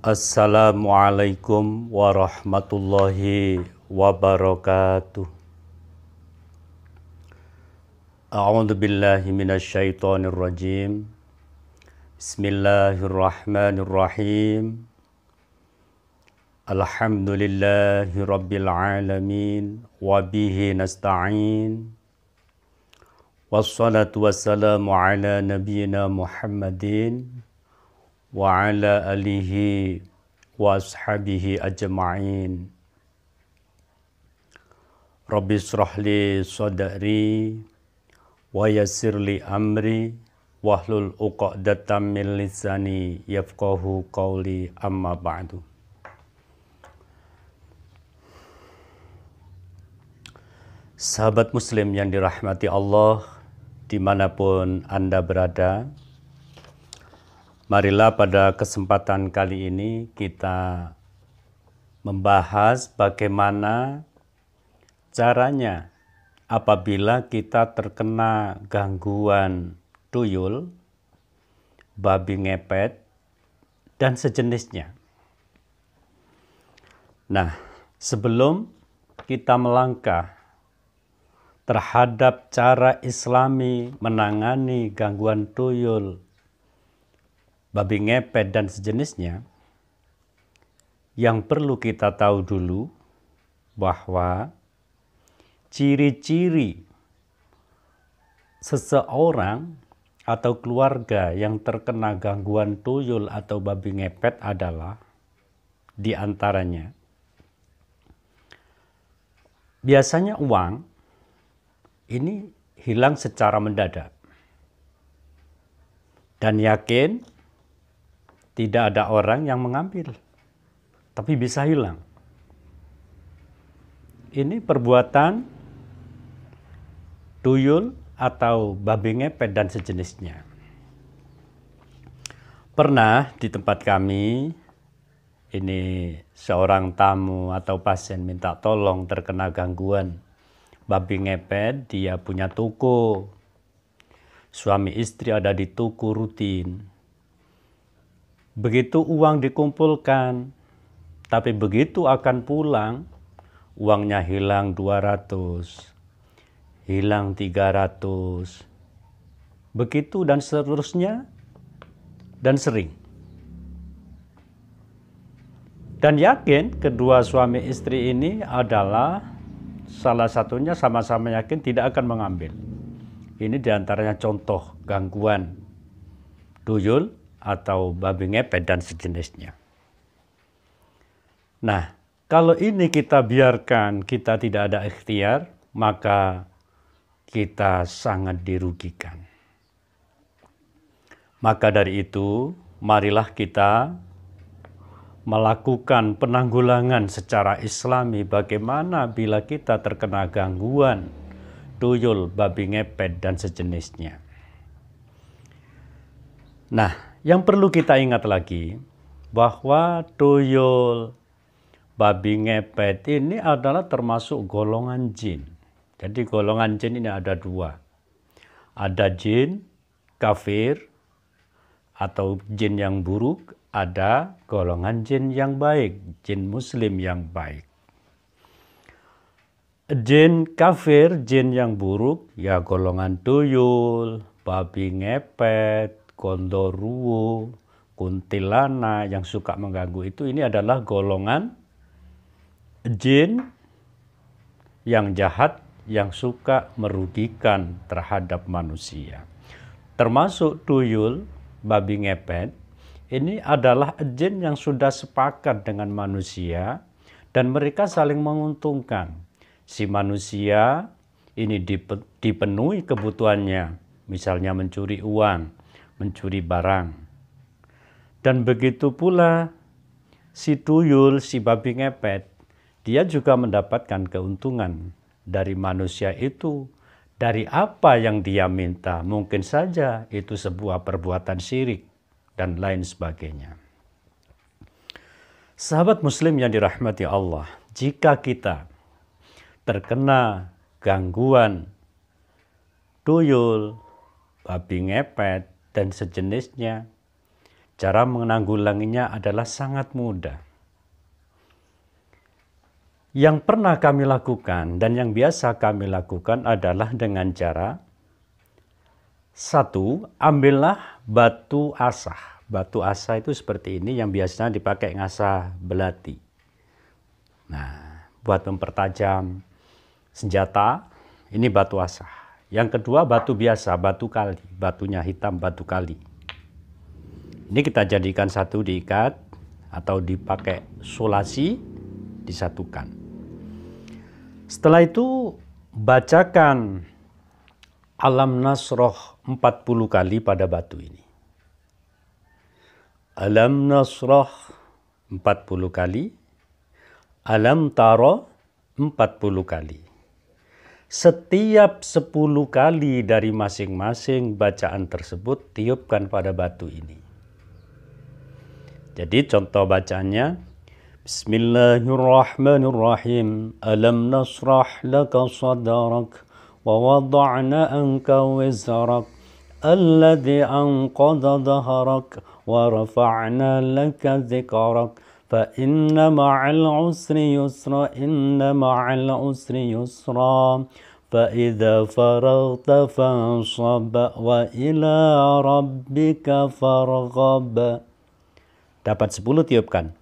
Assalamualaikum warahmatullahi wabarakatuh. A'udzu billahi minasyaitonir rajim. Bismillahirrahmanirrahim. Alhamdulillahi rabbil alamin wa bihi nasta'in. Wassalatu wassalamu ala nabiyyina Muhammadin wa ala alihi wa ashabihi ajma'in. Rabbi shrah li sadri wa yassir li amri wahlul 'uqdatam min lisani yafqahu qawli, amma ba'du. Sahabat muslim yang dirahmati Allah dimanapun Anda berada, marilah pada kesempatan kali ini kita membahas bagaimana caranya apabila kita terkena gangguan tuyul, babi ngepet, dan sejenisnya. Nah, sebelum kita melangkah terhadap cara Islami menangani gangguan tuyul, babi ngepet, dan sejenisnya, yang perlu kita tahu dulu bahwa ciri-ciri seseorang atau keluarga yang terkena gangguan tuyul atau babi ngepet adalah di antaranya biasanya uang ini hilang secara mendadak, dan yakin tidak ada orang yang mengambil, tapi bisa hilang. Ini perbuatan tuyul atau babi ngepet dan sejenisnya. Pernah di tempat kami, ini seorang tamu atau pasien minta tolong terkena gangguan babi ngepet. Dia punya toko, suami istri ada di toko rutin. Begitu uang dikumpulkan, tapi begitu akan pulang, uangnya hilang 200, hilang 300, begitu dan seterusnya, dan sering. Dan yakin kedua suami istri ini adalah salah satunya sama-sama yakin tidak akan mengambil. Ini diantaranya contoh gangguan tuyul atau babi ngepet dan sejenisnya. Nah, kalau ini kita biarkan, kita tidak ada ikhtiar, maka kita sangat dirugikan. Maka dari itu, marilah kita melakukan penanggulangan secara Islami bagaimana bila kita terkena gangguan tuyul, babi ngepet, dan sejenisnya. Nah, yang perlu kita ingat lagi bahwa tuyul, babi ngepet ini adalah termasuk golongan jin. Jadi golongan jin ini ada dua. Ada jin kafir atau jin yang buruk, ada golongan jin yang baik, jin muslim yang baik. Jin kafir, jin yang buruk, ya golongan tuyul, babi ngepet, gondoruo, kuntilanak yang suka mengganggu itu, ini adalah golongan jin yang jahat, yang suka merugikan terhadap manusia. Termasuk tuyul, babi ngepet, ini adalah jin yang sudah sepakat dengan manusia dan mereka saling menguntungkan. Si manusia ini dipenuhi kebutuhannya, misalnya mencuri uang, mencuri barang. Dan begitu pula si tuyul, si babi ngepet, dia juga mendapatkan keuntungan dari manusia itu, dari apa yang dia minta. Mungkin saja itu sebuah perbuatan syirik dan lain sebagainya. Sahabat muslim yang dirahmati Allah, jika kita terkena gangguan tuyul, babi ngepet, dan sejenisnya, Cara menanggulanginya adalah sangat mudah. Yang pernah kami lakukan dan yang biasa kami lakukan adalah dengan cara, satu, ambillah batu asah. Batu asah itu seperti ini yang biasanya dipakai ngasah belati. Nah, buat mempertajam senjata, ini batu asah. Yang kedua batu biasa, batu kali. Batunya hitam, batu kali. Ini kita jadikan satu, diikat atau dipakai solasi, disatukan. Setelah itu bacakan Alam Nasrah 40 kali pada batu ini. Alam Nasrah 40 kali. Alam Tara 40 kali. Setiap 10 kali dari masing-masing bacaan tersebut tiupkan pada batu ini. Jadi contoh bacaannya, Bismillahirrahmanirrahim. Alam nasrah laka sadrak wa wada'na anka wizrak alladhi anqadha dhahrak wa rafa'na laka dhikrak fa inna ma'al usri yusra inna ma'al usri yusra fa idza faraghta fansab wa ila rabbika farghab. Dapat 10 tiupkan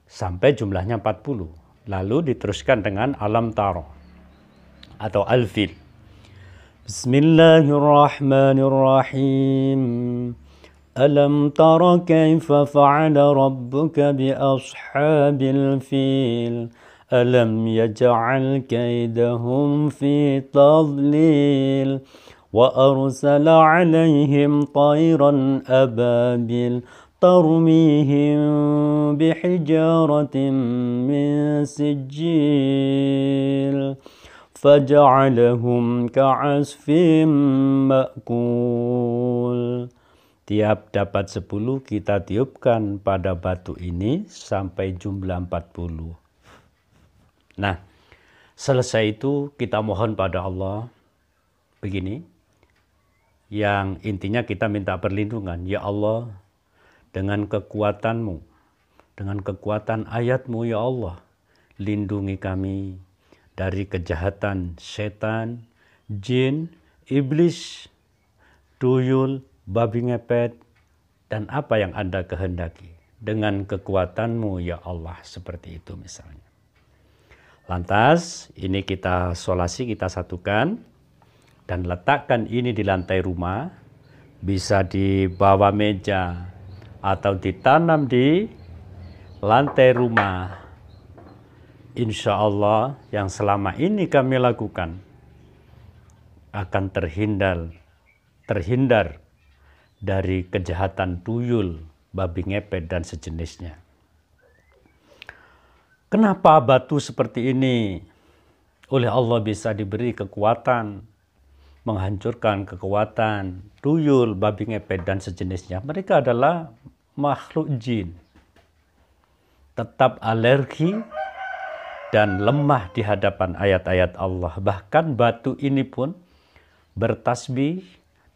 sampai jumlahnya 40. Lalu diteruskan dengan Alam Tara atau Al-Fil. Bismillahirrahmanirrahim. Alam tara kaifa fa'ala rabbuka bi ashabil fil. Alam yaj'al kaidahum fi tadlil. Wa arsala 'alaihim tayran ababil. ترميهم بحجارة من سجيل فجعلهم كعصف مأكول. Tiap dapat 10 kita tiupkan pada batu ini sampai jumlah 40. Nah, selesai itu kita mohon pada Allah begini, yang intinya kita minta perlindungan. Ya Allah, dengan kekuatan-Mu, dengan kekuatan ayat-Mu ya Allah, lindungi kami dari kejahatan setan, jin, iblis, tuyul, babi ngepet, dan apa yang Anda kehendaki. Dengan kekuatan-Mu ya Allah, seperti itu misalnya. Lantas ini kita solasi, kita satukan, dan letakkan ini di lantai rumah, bisa di bawah meja, atau ditanam di lantai rumah. Insya Allah yang selama ini kami lakukan akan terhindar dari kejahatan tuyul, babi ngepet, dan sejenisnya. Kenapa batu seperti ini oleh Allah bisa diberi kekuatan menghancurkan kekuatan tuyul, babi ngepet, dan sejenisnya? Mereka adalah makhluk jin, tetap alergi dan lemah di hadapan ayat-ayat Allah. Bahkan batu ini pun bertasbih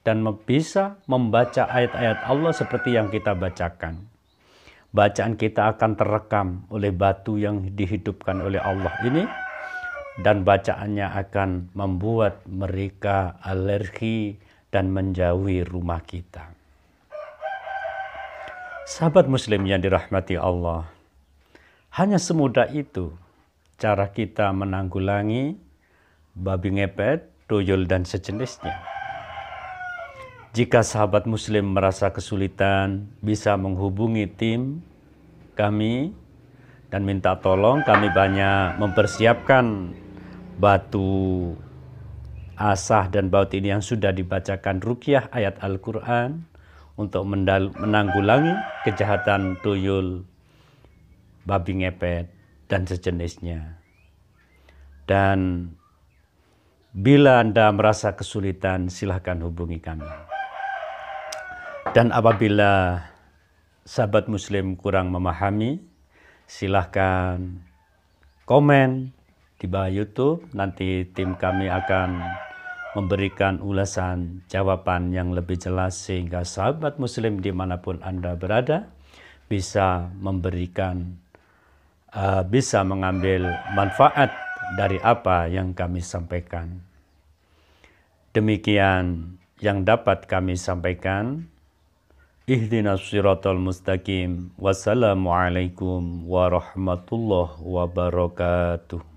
dan bisa membaca ayat-ayat Allah seperti yang kita bacakan. Bacaan kita akan terekam oleh batu yang dihidupkan oleh Allah ini, dan bacaannya akan membuat mereka alergi dan menjauhi rumah kita. Sahabat muslim yang dirahmati Allah, hanya semudah itu cara kita menanggulangi babi ngepet, tuyul, dan sejenisnya. Jika sahabat muslim merasa kesulitan, bisa menghubungi tim kami dan minta tolong. Kami banyak mempersiapkan batu asah dan baut ini yang sudah dibacakan ruqyah ayat Al-Quran untuk menanggulangi kejahatan tuyul, babi ngepet, dan sejenisnya. Dan bila Anda merasa kesulitan, silahkan hubungi kami. Dan apabila sahabat muslim kurang memahami, silahkan komen di bawah YouTube. Nanti tim kami akan memberikan ulasan jawaban yang lebih jelas sehingga sahabat muslim dimanapun Anda berada bisa bisa mengambil manfaat dari apa yang kami sampaikan. Demikian yang dapat kami sampaikan. Ihdinas siratal mustaqim. Wassalamualaikum warahmatullahi wabarakatuh.